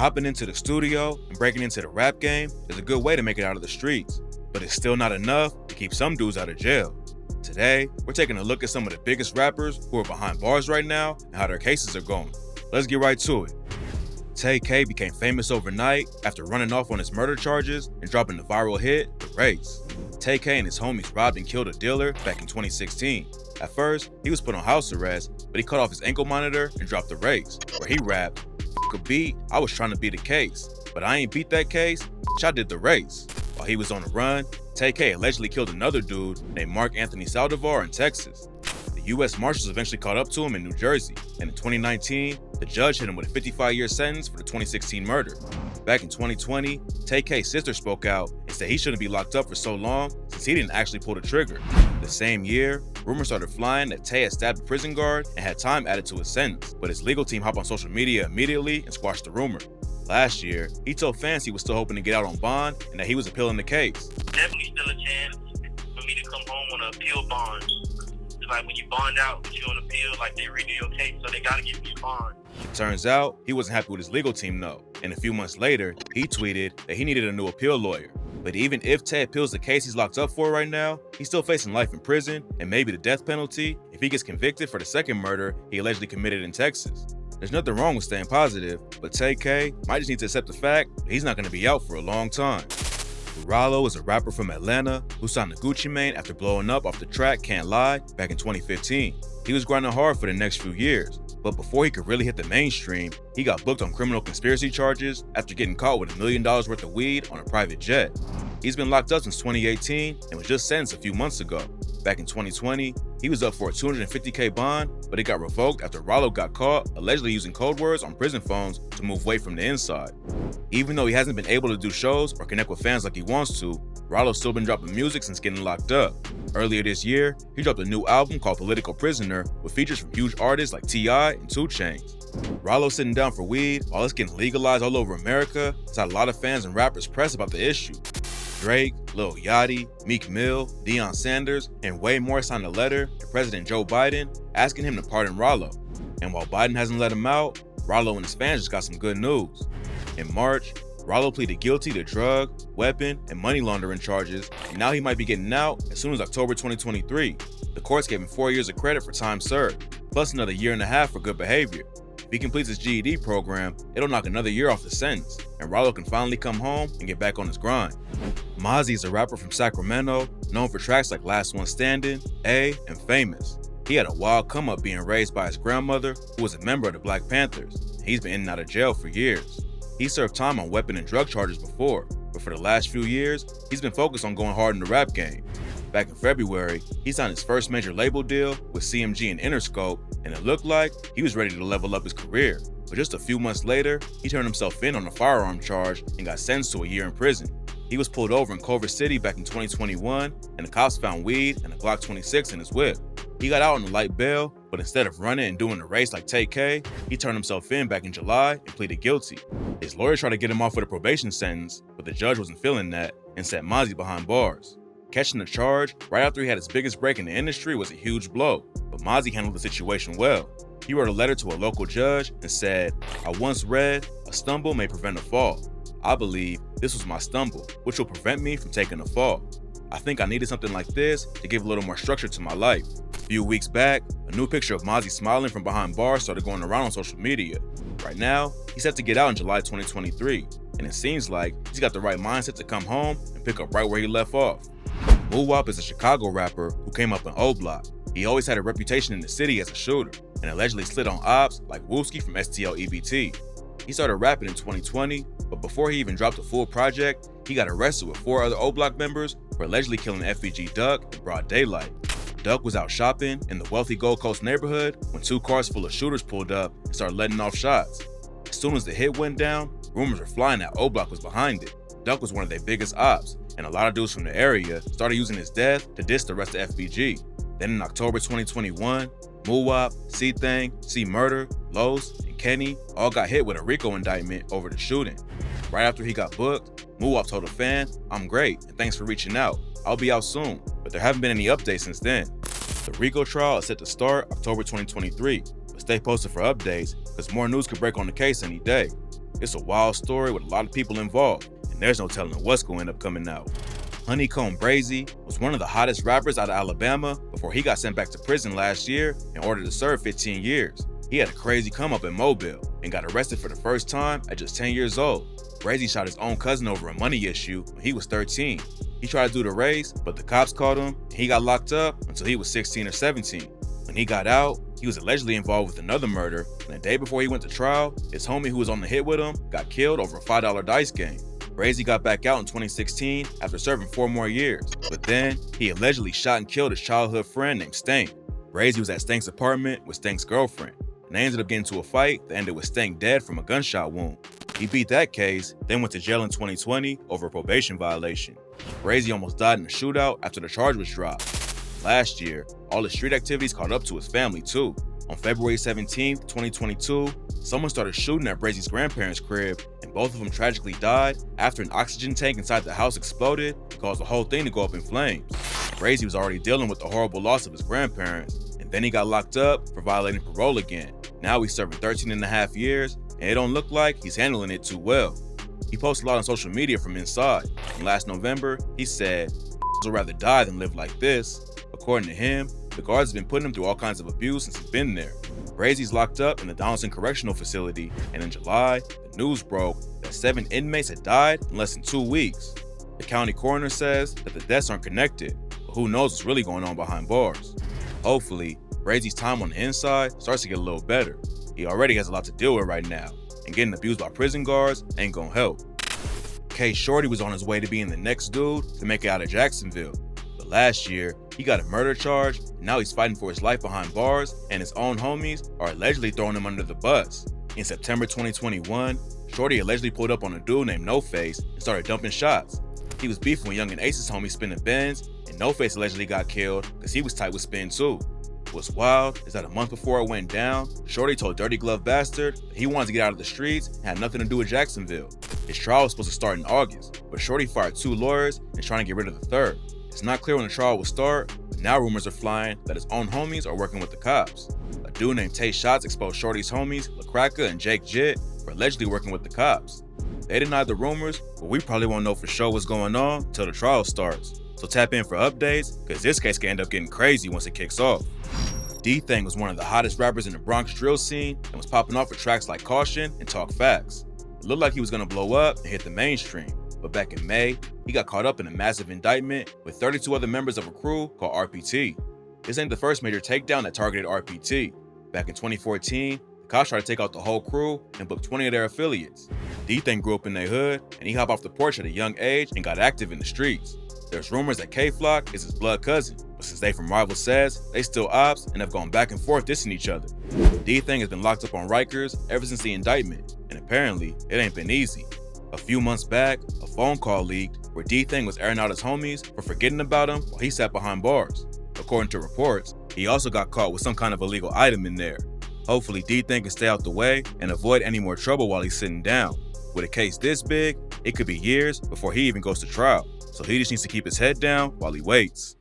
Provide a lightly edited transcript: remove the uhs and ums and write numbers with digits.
Hopping into the studio and breaking into the rap game is a good way to make it out of the streets, but it's still not enough to keep some dudes out of jail. Today, we're taking a look at some of the biggest rappers who are behind bars right now and how their cases are going. Let's get right to it. Tay-K became famous overnight after running off on his murder charges and dropping the viral hit, The Race. Tay-K and his homies robbed and killed a dealer back in 2016. At first, he was put on house arrest, but he cut off his ankle monitor and dropped The Race, where he rapped, "F*** a beat, I was trying to beat a case, but I ain't beat that case, I did The Race." While he was on the run, Tay-K allegedly killed another dude named Mark Anthony Saldivar in Texas. The U.S. Marshals eventually caught up to him in New Jersey, and in 2019, the judge hit him with a 55-year sentence for the 2016 murder. Back in 2020, Tay-K's sister spoke out and said he shouldn't be locked up for so long since he didn't actually pull the trigger. The same year, rumors started flying that Tay had stabbed a prison guard and had time added to his sentence, but his legal team hopped on social media immediately and squashed the rumor. Last year, he told fans he was still hoping to get out on bond and that he was appealing the case. Definitely still a chance for me to come home on an appeal bond. It's like when you bond out, but you on appeal, like they redo your case, so they gotta give you a bond. Turns out, he wasn't happy with his legal team though, and a few months later, he tweeted that he needed a new appeal lawyer. But even if Tay appeals the case he's locked up for right now, he's still facing life in prison and maybe the death penalty if he gets convicted for the second murder he allegedly committed in Texas. There's nothing wrong with staying positive, but Tay-K might just need to accept the fact that he's not going to be out for a long time. Ralo is a rapper from Atlanta who signed to Gucci Mane after blowing up off the track Can't Lie back in 2015. He was grinding hard for the next few years, but before he could really hit the mainstream, he got booked on criminal conspiracy charges after getting caught with $1 million worth of weed on a private jet. He's been locked up since 2018 and was just sentenced a few months ago. Back in 2020, he was up for a $250K bond, but it got revoked after Ralo got caught allegedly using code words on prison phones to move weight from the inside. Even though he hasn't been able to do shows or connect with fans like he wants to, Ralo's still been dropping music since getting locked up. Earlier this year, he dropped a new album called Political Prisoner with features from huge artists like T.I. and 2 Chainz. Ralo sitting down for weed while it's getting legalized all over America has had a lot of fans and rappers press about the issue. Drake, Lil Yachty, Meek Mill, Deion Sanders, and way more signed a letter to President Joe Biden asking him to pardon Ralo. And while Biden hasn't let him out, Ralo and his fans just got some good news. In March, Ralo pleaded guilty to drug, weapon, and money laundering charges, and now he might be getting out as soon as October 2023. The courts gave him 4 years of credit for time served, plus another 1.5 years for good behavior. If he completes his GED program, it'll knock another year off the sentence, and Ralo can finally come home and get back on his grind. Mozzy is a rapper from Sacramento, known for tracks like Last One Standing, A, and Famous. He had a wild come up being raised by his grandmother, who was a member of the Black Panthers. He's been in and out of jail for years. He served time on weapon and drug charges before, but for the last few years, he's been focused on going hard in the rap game. Back in February, he signed his first major label deal with CMG and Interscope, and it looked like he was ready to level up his career. But just a few months later, he turned himself in on a firearm charge and got sentenced to a year in prison. He was pulled over in Culver City back in 2021, and the cops found weed and a Glock 26 in his whip. He got out on a light bail, but instead of running and doing the race like Tay-K, he turned himself in back in July and pleaded guilty. His lawyer tried to get him off with a probation sentence, but the judge wasn't feeling that and set Mozzy behind bars. Catching the charge right after he had his biggest break in the industry was a huge blow, but Mozzy handled the situation well. He wrote a letter to a local judge and said, "I once read, a stumble may prevent a fall. I believe this was my stumble, which will prevent me from taking a fall. I think I needed something like this to give a little more structure to my life." A few weeks back, a new picture of Mozzy smiling from behind bars started going around on social media. Right now, he's set to get out in July 2023, and it seems like he's got the right mindset to come home and pick up right where he left off. Muwop is a Chicago rapper who came up in O Block. He always had a reputation in the city as a shooter, and allegedly slid on ops like Wooski from STL EBT. He started rapping in 2020, but before he even dropped a full project, he got arrested with 4 other O Block members for allegedly killing FBG Duck in broad daylight. Duck was out shopping in the wealthy Gold Coast neighborhood when 2 cars full of shooters pulled up and started letting off shots. As soon as the hit went down, rumors were flying that O Block was behind it. Duck was one of their biggest ops, and a lot of dudes from the area started using his death to diss the rest of FBG. Then in October 2021, Muwop, DThang, C-Murder, Los, and Kenny all got hit with a RICO indictment over the shooting. Right after he got booked, Muwop told a fan, "I'm great, and thanks for reaching out. I'll be out soon," but there haven't been any updates since then. The RICO trial is set to start October 2023, but stay posted for updates because more news could break on the case any day. It's a wild story with a lot of people involved, and there's no telling what's going to end up coming out. Honeykomb Brazy was one of the hottest rappers out of Alabama before he got sent back to prison last year in order to serve 15 years. He had a crazy come up in Mobile and got arrested for the first time at just 10 years old. Brazy shot his own cousin over a money issue when he was 13. He tried to do the race, but the cops caught him and he got locked up until he was 16 or 17. When he got out, he was allegedly involved with another murder, and the day before he went to trial, his homie who was on the hit with him got killed over a $5 dice game. Brazy got back out in 2016 after serving 4 more years, but then he allegedly shot and killed his childhood friend named Stank. Brazy was at Stank's apartment with Stank's girlfriend, and they ended up getting into a fight that ended with Stank dead from a gunshot wound. He beat that case, then went to jail in 2020 over a probation violation. Brazy almost died in a shootout after the charge was dropped. Last year, all the street activities caught up to his family too. On February 17, 2022, someone started shooting at Brazy's grandparents' crib, and both of them tragically died after an oxygen tank inside the house exploded and caused the whole thing to go up in flames. Brazy was already dealing with the horrible loss of his grandparents, and then he got locked up for violating parole again. Now he's serving 13.5 years, and it don't look like he's handling it too well. He posts a lot on social media from inside, and last November, he said, "I'd rather die than live like this." According to him, the guards have been putting him through all kinds of abuse since he's been there. Brazy's locked up in the Donaldson Correctional Facility, and in July, the news broke that 7 inmates had died in less than 2 weeks. The county coroner says that the deaths aren't connected, but who knows what's really going on behind bars. Hopefully, Brazy's time on the inside starts to get a little better. He already has a lot to deal with right now, and getting abused by prison guards ain't gonna help. Shordy was on his way to being the next dude to make it out of Jacksonville. But last year, he got a murder charge, and now he's fighting for his life behind bars, and his own homies are allegedly throwing him under the bus. In September 2021, Shorty allegedly pulled up on a dude named No Face and started dumping shots. He was beefing with Young and Ace's homie Spinning Benz, and No Face allegedly got killed because he was tight with Spin too. What's wild is that a month before it went down, Shorty told Dirty Glove Bastard that he wanted to get out of the streets and had nothing to do with Jacksonville. His trial was supposed to start in August, but Shorty fired 2 lawyers and is trying to get rid of the third. It's not clear when the trial will start, but now rumors are flying that his own homies are working with the cops. A dude named Tay Shots exposed Shorty's homies, LaCracka and Jake Jit, for allegedly working with the cops. They denied the rumors, but we probably won't know for sure what's going on until the trial starts. So tap in for updates, cause this case can end up getting crazy once it kicks off. DThang was one of the hottest rappers in the Bronx drill scene and was popping off with tracks like Caution and Talk Facts. It looked like he was gonna blow up and hit the mainstream, but back in May, he got caught up in a massive indictment with 32 other members of a crew called RPT. This ain't the first major takedown that targeted RPT. Back in 2014, the cops tried to take out the whole crew and book 20 of their affiliates. DThang grew up in their hood, and he hopped off the porch at a young age and got active in the streets. There's rumors that K-Flock is his blood cousin, but since they from rival sets, they still ops and have gone back and forth dissing each other. DThang has been locked up on Rikers ever since the indictment, and apparently, it ain't been easy. A few months back, a phone call leaked where DThang was airing out his homies for forgetting about him while he sat behind bars. According to reports, he also got caught with some kind of illegal item in there. Hopefully DThang can stay out the way and avoid any more trouble while he's sitting down. With a case this big, it could be years before he even goes to trial, so he just needs to keep his head down while he waits.